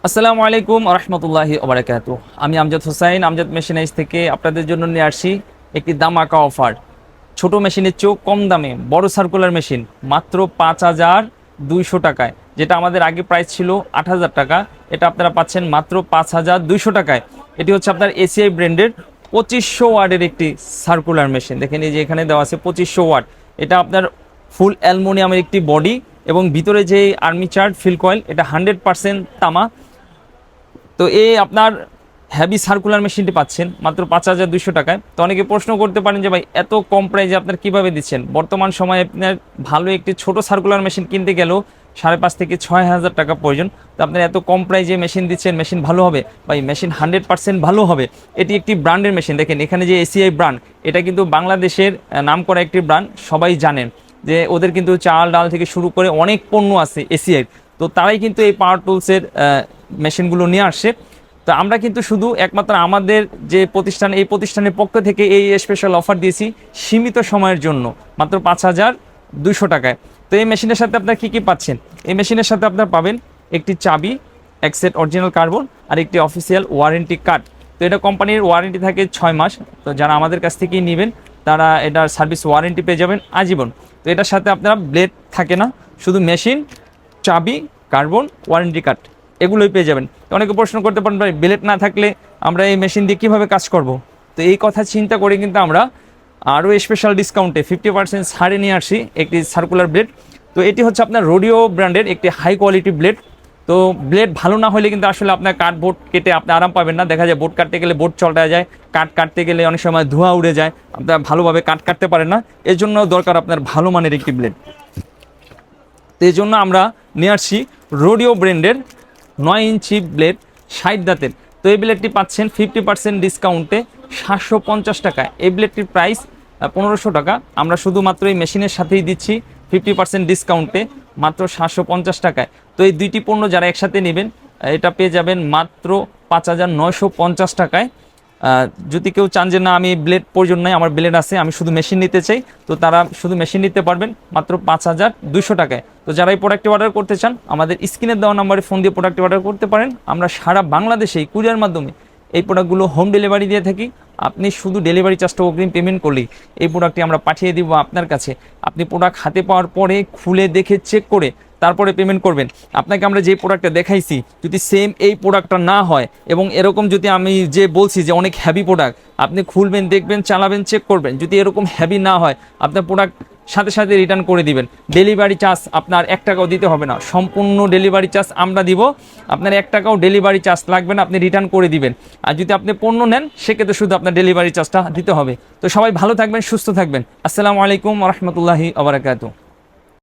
আসসালামু আলাইকুম রহমতুল্লাহি ওবারাকাতু। আমি আমজাদ হোসাইন, আমজাদ মেশিনাইজ থেকে আপনাদের জন্য নিয়ে আসছি একটি দামাকা অফার। ছোট মেশিনের চেয়েও কম দামে বড় সার্কুলার মেশিন মাত্র 5,200 টাকায়। যেটা আমাদের আগে প্রাইস ছিল 8,000 টাকা, এটা আপনারা পাচ্ছেন মাত্র 5,200 টাকায়। এটি হচ্ছে আপনার এসিআই ব্র্যান্ডের 2500 ওয়াটের একটি সার্কুলার মেশিন। দেখেন এই যে এখানে দেওয়া আছে 2500 ওয়াট। এটা আপনার ফুল অ্যালুমিনিয়ামের একটি বডি এবং ভিতরে যে আর্মিচার ফিল কয়েল এটা 100% তামা। তো এই আপনার হ্যাভি সার্কুলার মেশিনটি পাচ্ছেন মাত্র 5,200 টাকায়। তো অনেকে প্রশ্ন করতে পারেন যে ভাই এত কম প্রাইসে আপনার কীভাবে দিচ্ছেন। বর্তমান সময়ে আপনার ভালো একটি ছোট সার্কুলার মেশিন কিনতে গেলেও 5,500 থেকে 6,000 টাকা প্রয়োজন। তো আপনার এত কম প্রাইসে মেশিন দিচ্ছেন, মেশিন ভালো হবে ভাই, মেশিন 100% ভালো হবে। এটি একটি ব্র্যান্ডের মেশিন। দেখেন এখানে যে এসিআই ব্র্যান্ড, এটা কিন্তু বাংলাদেশের নামকরা একটি ব্র্যান্ড, সবাই জানেন যে ওদের কিন্তু চাল ডাল থেকে শুরু করে অনেক পণ্য আছে এসিআই। তো তারাই কিন্তু এই পাওয়ার টুলসের মেশিনগুলো নিয়ে আসে। তো আমরা কিন্তু শুধু একমাত্র আমাদের যে প্রতিষ্ঠান, এই প্রতিষ্ঠানের পক্ষ থেকে এই স্পেশাল অফার দিয়েছি সীমিত সময়ের জন্য মাত্র 5,200 টাকায়। তো এই মেশিনের সাথে আপনার কী কী পাচ্ছেন? এই মেশিনের সাথে আপনার পাবেন একটি চাবি, এক সেট অরিজিনাল কার্বন আর একটি অফিসিয়াল ওয়ারেন্টি কার্ড। তো এটা কোম্পানির ওয়ারেন্টি থাকে 6 মাস। তো যারা আমাদের কাছ থেকেই নেবেন তারা এটার সার্ভিস ওয়ারেন্টি পেয়ে যাবেন আজীবন। তো এটার সাথে আপনারা ব্লেড থাকে না, শুধু মেশিন, চাবি, কার্বন, ওয়ারেন্টি কার্ড এগুলোই পেয়ে যাবেন। অনেকে প্রশ্ন করতে পারেন ভাই ব্লেড না থাকলে আমরা এই মেশিন দিয়ে কীভাবে কাজ করব। তো এই কথা চিন্তা করে কিন্তু আমরা আরও স্পেশাল ডিসকাউন্টে 50% ছাড়ে নিয়ে আসি একটি সার্কুলার ব্লেড। তো এটি হচ্ছে আপনার রোডিও ব্র্যান্ডের একটি হাই কোয়ালিটি ব্লেড। তো ব্লেড ভালো না হলে কিন্তু আসলে আপনার কাঠ বোর্ড কেটে আপনি আরাম পাবেন না। দেখা যায় বোর্ড কাটতে গেলে বোর্ড চলটা যায়, কাঠ কাটতে গেলে অনেক সময় ধোঁয়া উড়ে যায়, আপনার ভালোভাবে কাঠ কাটতে পারেন না। এর জন্য দরকার আপনার ভালো মানের একটি ব্লেড। তো এই জন্য আমরা নিয়ে আসছি রোডিও ব্র্যান্ডের 9 ইঞ্চি ব্লেড, 60 দাঁতের। তো এই ব্লেডটি পাচ্ছেন 50% ডিসকাউন্টে 750 টাকায়। এই ব্লেডটির প্রাইস 1,500 টাকা। আমরা শুধুমাত্র এই মেশিনের সাথেই দিচ্ছি 50% ডিসকাউন্টে মাত্র 750 টাকায়। তো এই দুইটি পণ্য যারা একসাথে নেবেন এটা পেয়ে যাবেন মাত্র 5,950 টাকায়। যদি কেউ চান যে না আমি ব্লেড প্রয়োজন নাই, আমার ব্লেড আছে, আমি শুধু মেশিন নিতে চাই, তো তারা শুধু মেশিন নিতে পারবেন মাত্র 5,200 টাকায়। তো যারা এই প্রোডাক্টটি অর্ডার করতে চান আমাদের স্ক্রিনে দেওয়া নাম্বারে ফোন দিয়ে প্রোডাক্টটি অর্ডার করতে পারেন। আমরা সারা বাংলাদেশেই কুরিয়ার মাধ্যমে এই প্রোডাক্টগুলো হোম ডেলিভারি দিয়ে থাকি। আপনি শুধু ডেলিভারি চার্জটা অগ্রিম পেমেন্ট করলেই এই প্রোডাক্টটি আমরা পাঠিয়ে দিব আপনার কাছে। আপনি প্রোডাক্ট হাতে পাওয়ার পরে খুলে দেখে চেক করে তারপরে পেমেন্ট করবেন। আপনাকে আমরা যে প্রোডাক্টটা দেখাইছি যদি সেম এই প্রোডাক্টটা না হয় এবং এরকম যদি আমি যে বলছি যে অনেক হ্যাভি প্রোডাক্ট, আপনি খুলবেন, দেখবেন, চালাবেন, চেক করবেন, যদি এরকম হ্যাভি না হয় আপনার প্রোডাক্ট সাথে সাথে রিটার্ন করে দিবেন। ডেলিভারি চার্জ আপনার 1 টাকাও দিতে হবে না, সম্পূর্ণ ডেলিভারি চার্জ আমরা দিব। আপনার 1 টাকাও ডেলিভারি চার্জ লাগবে না, আপনি রিটার্ন করে দিবেন। আর যদি আপনি পণ্য নেন সেক্ষেত্রে শুধু আপনার ডেলিভারি চার্জটা দিতে হবে। তো সবাই ভালো থাকবেন, সুস্থ থাকবেন। আসসালামু আলাইকুম রহমতুল্লাহি ওয়া বারাকাতুহু।